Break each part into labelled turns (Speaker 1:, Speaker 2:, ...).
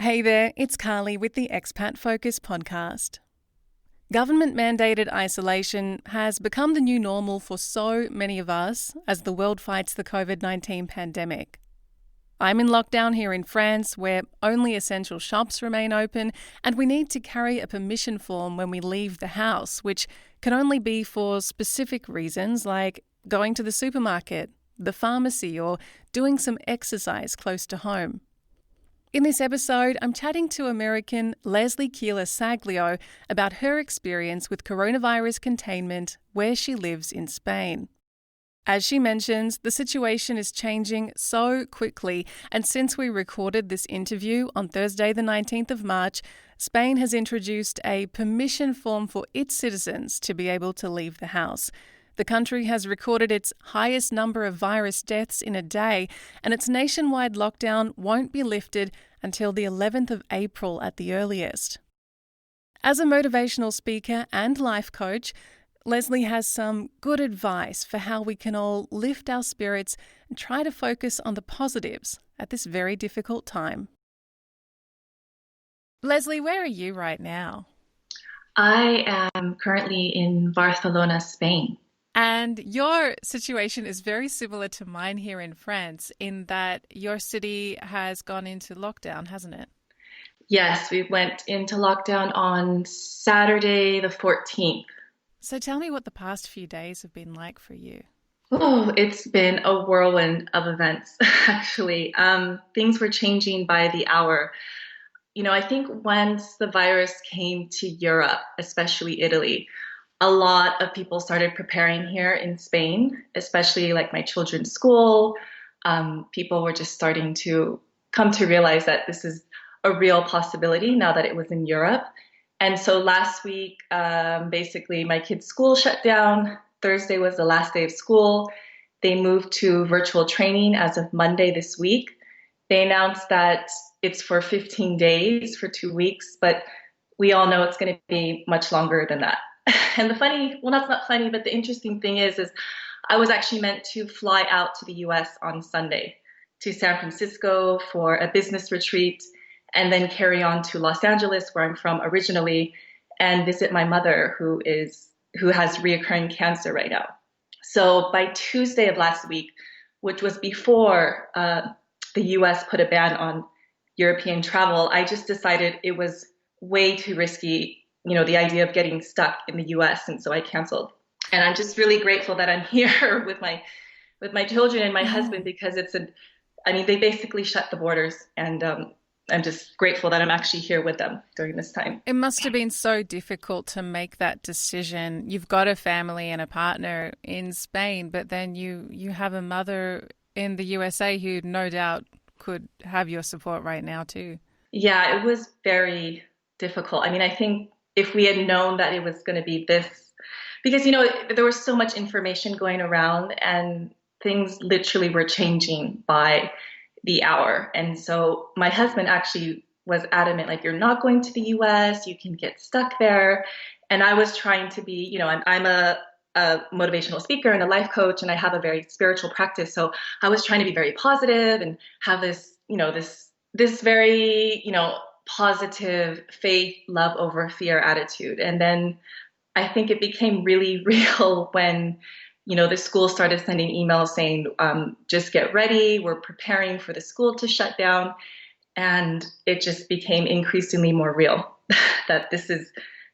Speaker 1: Hey there, it's Carly with the Expat Focus podcast. Government-mandated isolation has become the new normal for so many of us as the world fights the COVID-19 pandemic. I'm in lockdown here in France where only essential shops remain open and we need to carry a permission form when we leave the house, which can only be for specific reasons like going to the supermarket, the pharmacy, or doing some exercise close to home. In this episode, I'm chatting to American Leslie Keeler Saglio about her experience with coronavirus containment where she lives in Spain. As she mentions, the situation is changing so quickly, and since we recorded this interview on Thursday the 19th of March, Spain has introduced a permission form for its citizens to be able to leave the house. The country has recorded its highest number of virus deaths in a day, and its nationwide lockdown won't be lifted until the 11th of April at the earliest. As a motivational speaker and life coach, Leslie has some good advice for how we can all lift our spirits and try to focus on the positives at this very difficult time. Leslie, where are you right now?
Speaker 2: I am currently in Barcelona, Spain.
Speaker 1: And your situation is very similar to mine here in France in that your city has gone into lockdown, hasn't it?
Speaker 2: Yes, we went into lockdown on Saturday the 14th.
Speaker 1: So tell me what the past few days have been like for you.
Speaker 2: Oh, it's been a whirlwind of events, actually. Things were changing by the hour. I think once the virus came to Europe, especially Italy, a lot of people started preparing here in Spain, especially like my children's school. People were just starting to come to realize that this is a real possibility now that it was in Europe. And so last week, basically my kids' school shut down. Thursday was the last day of school. They moved to virtual training as of Monday this week. They announced that it's for 15 days, for 2 weeks, but we all know it's going to be much longer than that. And that's not funny, but the interesting thing is I was actually meant to fly out to the US on Sunday to San Francisco for a business retreat and then carry on to Los Angeles, where I'm from originally, and visit my mother who has reoccurring cancer right now. So by Tuesday of last week, which was before the US put a ban on European travel, I just decided it was way too risky, the idea of getting stuck in the US. And so I canceled. And I'm just really grateful that I'm here with my children and my husband because they basically shut the borders. And I'm just grateful that I'm actually here with them during this time.
Speaker 1: It must have been so difficult to make that decision. You've got a family and a partner in Spain, but then you have a mother in the USA who no doubt could have your support right now too.
Speaker 2: Yeah, it was very difficult. I think if we had known that it was going to be this, because, there was so much information going around and things literally were changing by the hour. And so my husband actually was adamant, like, you're not going to the US, you can get stuck there. And I was trying to be, I'm a motivational speaker and a life coach, and I have a very spiritual practice. So I was trying to be very positive and have this, this very, positive faith, love over fear attitude. And then I think it became really real when, the school started sending emails saying, just get ready. We're preparing for the school to shut down. And it just became increasingly more real that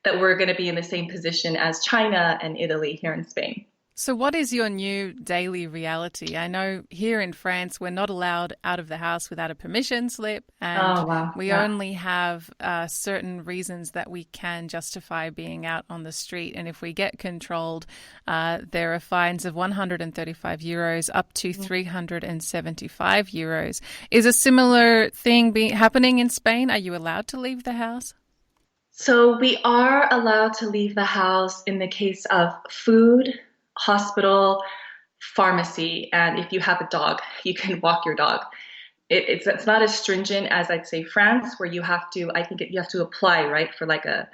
Speaker 2: we're going to be in the same position as China and Italy here in Spain.
Speaker 1: So what is your new daily reality? I know here in France, we're not allowed out of the house without a permission slip, and
Speaker 2: Oh, wow.
Speaker 1: we
Speaker 2: Yeah.
Speaker 1: only have certain reasons that we can justify being out on the street. And if we get controlled, there are fines of 135 euros up to 375 euros. Is a similar thing happening in Spain? Are you allowed to leave the house?
Speaker 2: So we are allowed to leave the house in the case of food, hospital, pharmacy, and if you have a dog, you can walk your dog. It's not as stringent as I'd say France, where you have to, you have to apply, right, for like a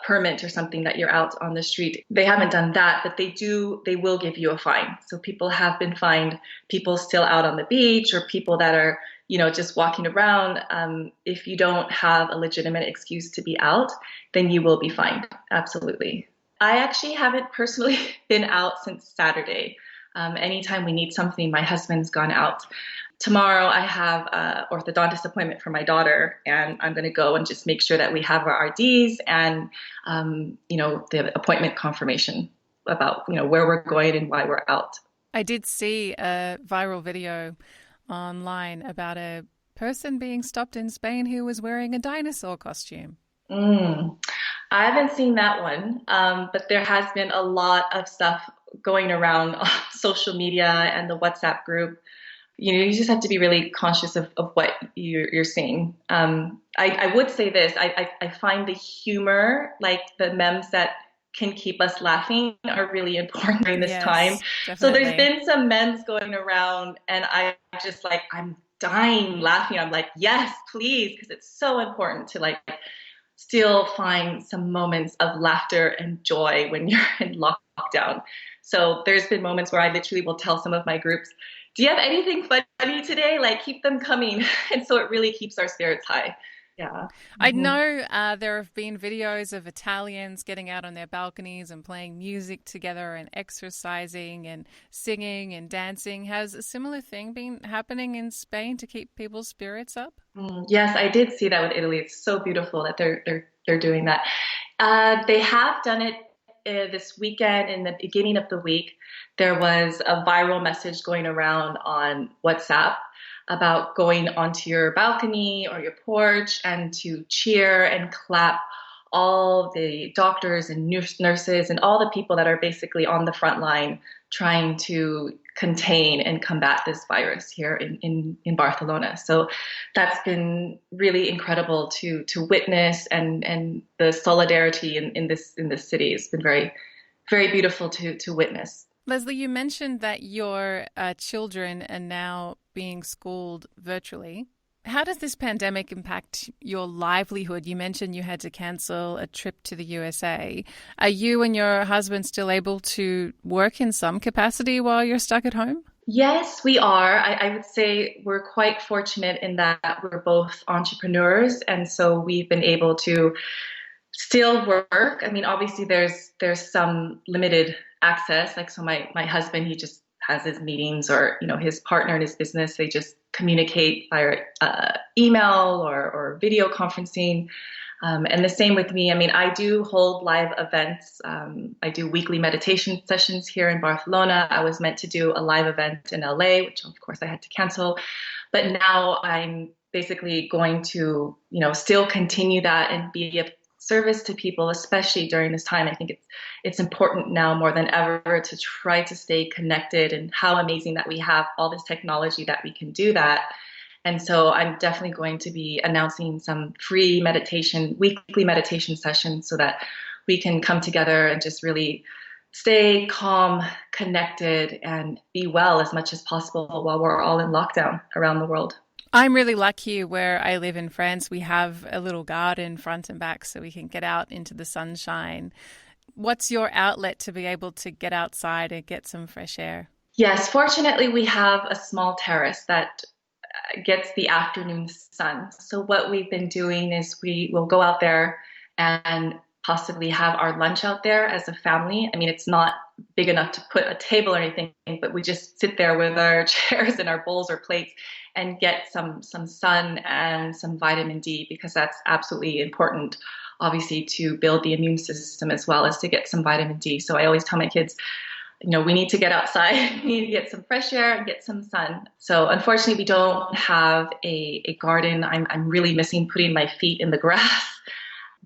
Speaker 2: permit or something that you're out on the street. They haven't done that, but they will give you a fine. So people have been fined, people still out on the beach or people that are just walking around. If you don't have a legitimate excuse to be out, then you will be fined. Absolutely. I actually haven't personally been out since Saturday. Anytime we need something, my husband's gone out. Tomorrow I have an orthodontist appointment for my daughter, and I'm going to go and just make sure that we have our RDs and, the appointment confirmation about, where we're going and why we're out.
Speaker 1: I did see a viral video online about a person being stopped in Spain who was wearing a dinosaur costume.
Speaker 2: Mm. I haven't seen that one, but there has been a lot of stuff going around on social media and the WhatsApp group. You just have to be really conscious of what you're seeing. I would say this, I find the humor, like the memes that can keep us laughing are really important during this time.
Speaker 1: Yes,
Speaker 2: So there's
Speaker 1: definitely.
Speaker 2: been some memes going around and I'm dying laughing. I'm like, yes, please, because it's so important to like still find some moments of laughter and joy when you're in lockdown. So there's been moments where I literally will tell some of my groups, do you have anything funny today? Like keep them coming. And so it really keeps our spirits high. Yeah.
Speaker 1: I
Speaker 2: Hmm.
Speaker 1: know there have been videos of Italians getting out on their balconies and playing music together and exercising and singing and dancing. Has a similar thing been happening in Spain to keep people's spirits up?
Speaker 2: Yes, I did see that with Italy. It's so beautiful that they're doing that. They have done it this weekend. In the beginning of the week, there was a viral message going around on WhatsApp about going onto your balcony or your porch and to cheer and clap all the doctors and nurses and all the people that are basically on the front line trying to contain and combat this virus here in Barcelona. So that's been really incredible to witness, and the solidarity in this city has been very, very beautiful to witness.
Speaker 1: Leslie, you mentioned that your children are now being schooled virtually. How does this pandemic impact your livelihood? You mentioned you had to cancel a trip to the USA. Are you and your husband still able to work in some capacity while you're stuck at home?
Speaker 2: Yes, we are. I would say we're quite fortunate in that we're both entrepreneurs, and so we've been able to still work. I mean, obviously there's some limited access. Like so my husband, he just has his meetings, or his partner in his business, they just communicate via email or video conferencing. And the same with me. I mean, I do hold live events. I do weekly meditation sessions here in Barcelona. I was meant to do a live event in LA, which of course I had to cancel. But now I'm basically going to, still continue that and be of service to people, especially during this time. I think it's important now more than ever to try to stay connected, and how amazing that we have all this technology that we can do that. And so I'm definitely going to be announcing some free weekly meditation sessions so that we can come together and just really stay calm, connected, and be well as much as possible while we're all in lockdown around the world.
Speaker 1: I'm really lucky where I live in France. We have a little garden front and back so we can get out into the sunshine. What's your outlet to be able to get outside and get some fresh air?
Speaker 2: Yes, fortunately, we have a small terrace that gets the afternoon sun. So what we've been doing is we will go out there and possibly have our lunch out there as a family. I mean, it's not big enough to put a table or anything, but we just sit there with our chairs and our bowls or plates and get some sun and some vitamin D, because that's absolutely important, obviously, to build the immune system as well as to get some vitamin D. So I always tell my kids, we need to get outside, we need to get some fresh air and get some sun. So unfortunately, we don't have a garden. I'm really missing putting my feet in the grass.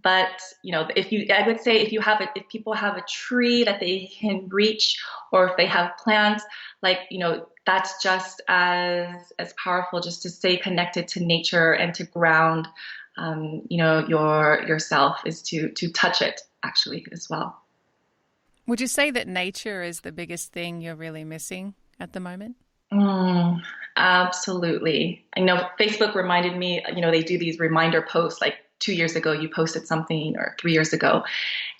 Speaker 2: But, I would say if people have a tree that they can reach, or if they have plants, like, that's just as powerful, just to stay connected to nature and to ground, yourself, is to touch it actually as well.
Speaker 1: Would you say that nature is the biggest thing you're really missing at the moment?
Speaker 2: Mm, absolutely. I know Facebook reminded me, they do these reminder posts like 2 years ago, you posted something, or 3 years ago.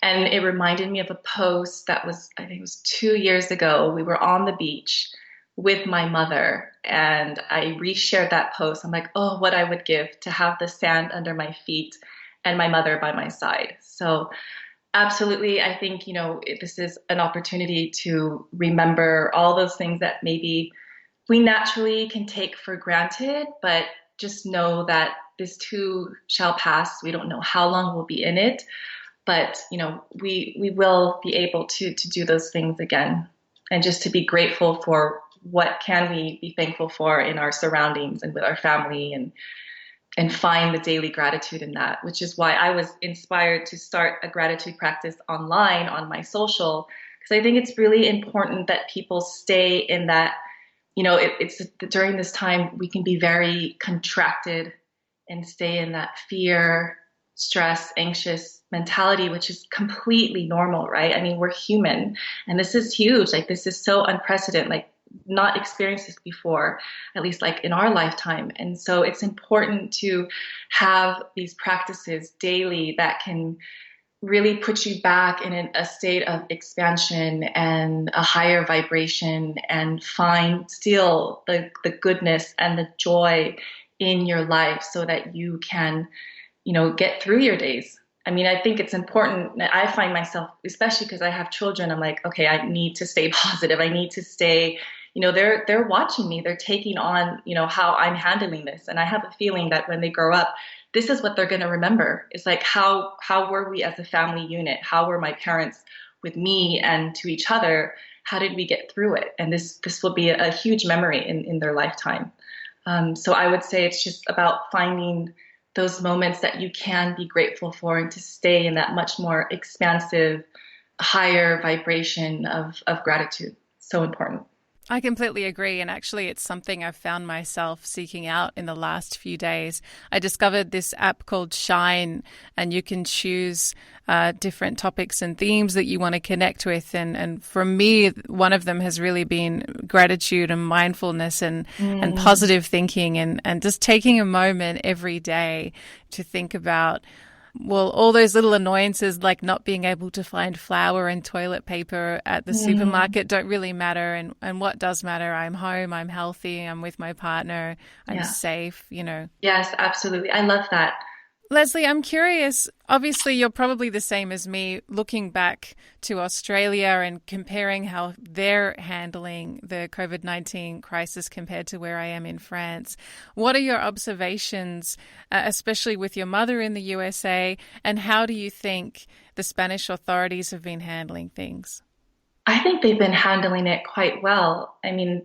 Speaker 2: And it reminded me of a post that was, I think it was 2 years ago. We were on the beach. with my mother. And I reshared that post. I'm like, oh, what I would give to have the sand under my feet and my mother by my side. So absolutely, I think, this is an opportunity to remember all those things that maybe we naturally can take for granted, but just know that this too shall pass. We don't know how long we'll be in it, but we will be able to do those things again, and just to be grateful for what can we be thankful for in our surroundings and with our family, and find the daily gratitude in that, which is why I was inspired to start a gratitude practice online on my social, because I think it's really important that people stay in that. It's during this time we can be very contracted and stay in that fear, stress, anxious mentality, which is completely normal, right? I mean, we're human, and this is huge. Like, this is so unprecedented. Like, not experienced this before, at least like in our lifetime. And so it's important to have these practices daily that can really put you back in a state of expansion and a higher vibration, and find still the goodness and the joy in your life so that you can, get through your days. I mean, I think it's important. I find myself, especially because I have children, I'm like, okay, I need to stay positive. I need to stay, they're watching me. They're taking on, how I'm handling this. And I have a feeling that when they grow up, this is what they're going to remember. It's like, how were we as a family unit? How were my parents with me and to each other? How did we get through it? And this will be a huge memory in their lifetime. So I would say it's just about finding those moments that you can be grateful for, and to stay in that much more expansive, higher vibration of gratitude. So important.
Speaker 1: I completely agree. And actually, it's something I've found myself seeking out in the last few days. I discovered this app called Shine, and you can choose different topics and themes that you want to connect with. And for me, one of them has really been gratitude and mindfulness and positive thinking, and just taking a moment every day to think about, well, all those little annoyances like not being able to find flour and toilet paper at the supermarket don't really matter. And what does matter? I'm home, I'm healthy, I'm with my partner, I'm safe,
Speaker 2: Yes, absolutely. I love that.
Speaker 1: Leslie, I'm curious. Obviously, you're probably the same as me, looking back to Australia and comparing how they're handling the COVID-19 crisis compared to where I am in France. What are your observations, especially with your mother in the USA, and how do you think the Spanish authorities have been handling things?
Speaker 2: I think they've been handling it quite well. I mean,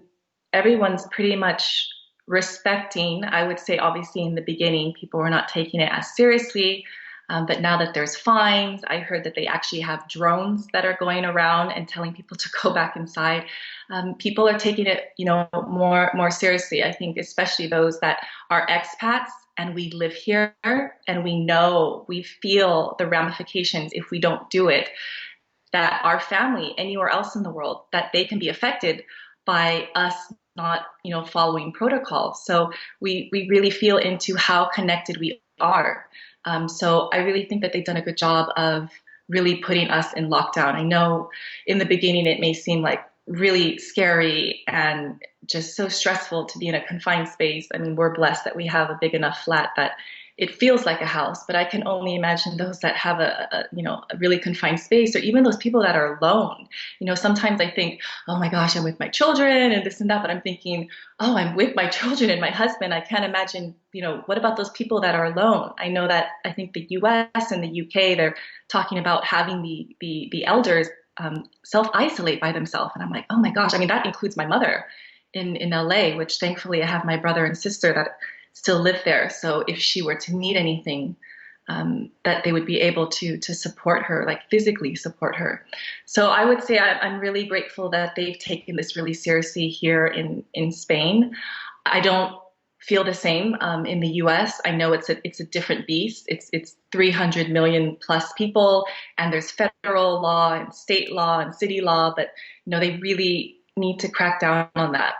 Speaker 2: everyone's pretty much respecting. I would say, obviously, in the beginning, people were not taking it as seriously. But now that there's fines, I heard that they actually have drones that are going around and telling people to go back inside. People are taking it, more seriously. I think, especially those that are expats and we live here, and we feel the ramifications if we don't do it, that our family anywhere else in the world, that they can be affected by us not, following protocol. So we really feel into how connected we are. So I really think that they've done a good job of really putting us in lockdown. I know in the beginning it may seem like really scary and just so stressful to be in a confined space. I mean, we're blessed that we have a big enough flat that it feels like a house, but I can only imagine those that have a really confined space, or even those people that are alone. Sometimes I think, oh my gosh, I'm with my children and this and that, but I'm thinking, oh, I'm with my children and my husband. I can't imagine, what about those people that are alone? I know that I think the US and the UK, they're talking about having the elders self-isolate by themselves. And I'm like, oh my gosh, I mean, that includes my mother in LA, which thankfully I have my brother and sister that still live there. So if she were to need anything, that they would be able to support her, like physically support her. So I would say I'm really grateful that they've taken this really seriously here in Spain. I don't feel the same in the U.S. I know it's a different beast. It's 300 million plus people, and there's federal law and state law and city law, but they really need to crack down on that.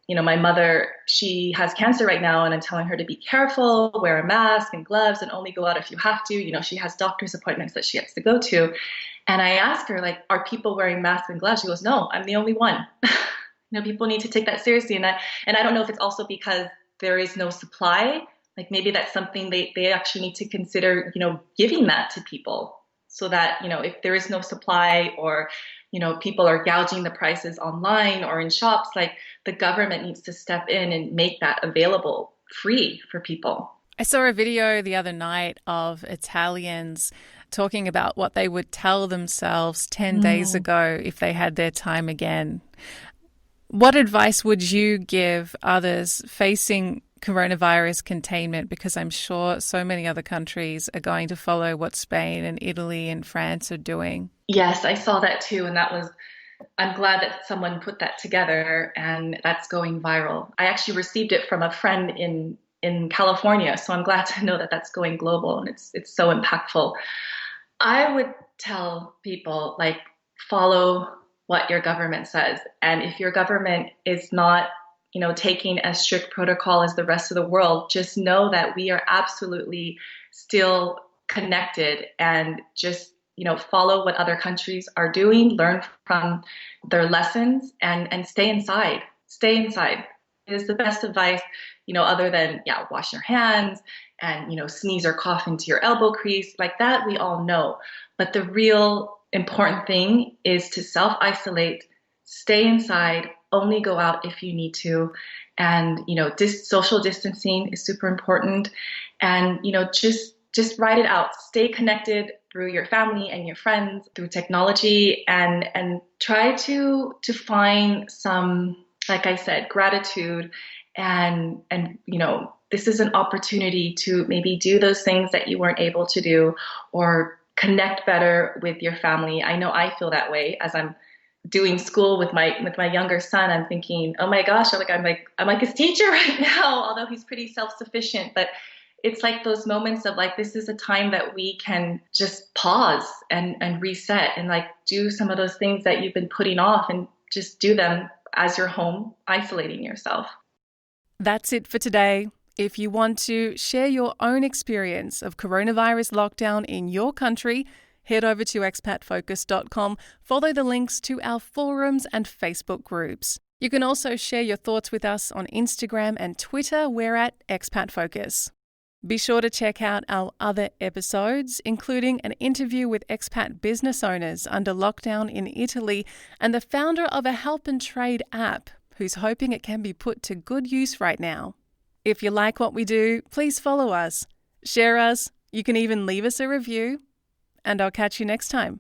Speaker 2: My mother, she has cancer right now, and I'm telling her to be careful, wear a mask and gloves, and only go out if you have to. She has doctor's appointments that she has to go to. And I asked her, like, are people wearing masks and gloves? She goes, no, I'm the only one. People need to take that seriously. And I don't know if it's also because there is no supply. Like maybe that's something they actually need to consider, giving that to people so that, if there is no supply or, people are gouging the prices online or in shops, like the government needs to step in and make that available free for people.
Speaker 1: I saw a video the other night of Italians talking about what they would tell themselves 10 days ago if they had their time again. What advice would you give others facing coronavirus containment? Because I'm sure so many other countries are going to follow what Spain and Italy and France are doing.
Speaker 2: Yes, I saw that too. And I'm glad that someone put that together and that's going viral. I actually received it from a friend in California. So I'm glad to know that that's going global and it's so impactful. I would tell people, like, follow what your government says. And if your government is not, taking as strict protocol as the rest of the world, just know that we are absolutely still connected and just, follow what other countries are doing, learn from their lessons and stay inside. Stay inside. It is the best advice, other than, wash your hands and, sneeze or cough into your elbow crease. Like that, we all know. But the real important thing is to self-isolate, stay inside, only go out if you need to. And, social distancing is super important. And, just ride it out. Stay connected through your family and your friends, through technology, and try to find some, like I said, gratitude and this is an opportunity to maybe do those things that you weren't able to do or connect better with your family. I know I feel that way as I'm doing school with my younger son. I'm thinking, oh my gosh, I'm like his teacher right now, although he's pretty self-sufficient. But it's like those moments of like, this is a time that we can just pause and reset and like do some of those things that you've been putting off and just do them as you're home, isolating yourself.
Speaker 1: That's it for today. If you want to share your own experience of coronavirus lockdown in your country, head over to expatfocus.com, follow the links to our forums and Facebook groups. You can also share your thoughts with us on Instagram and Twitter. We're at Expat Focus. Be sure to check out our other episodes, including an interview with expat business owners under lockdown in Italy and the founder of a help and trade app who's hoping it can be put to good use right now. If you like what we do, please follow us, share us, you can even leave us a review, and I'll catch you next time.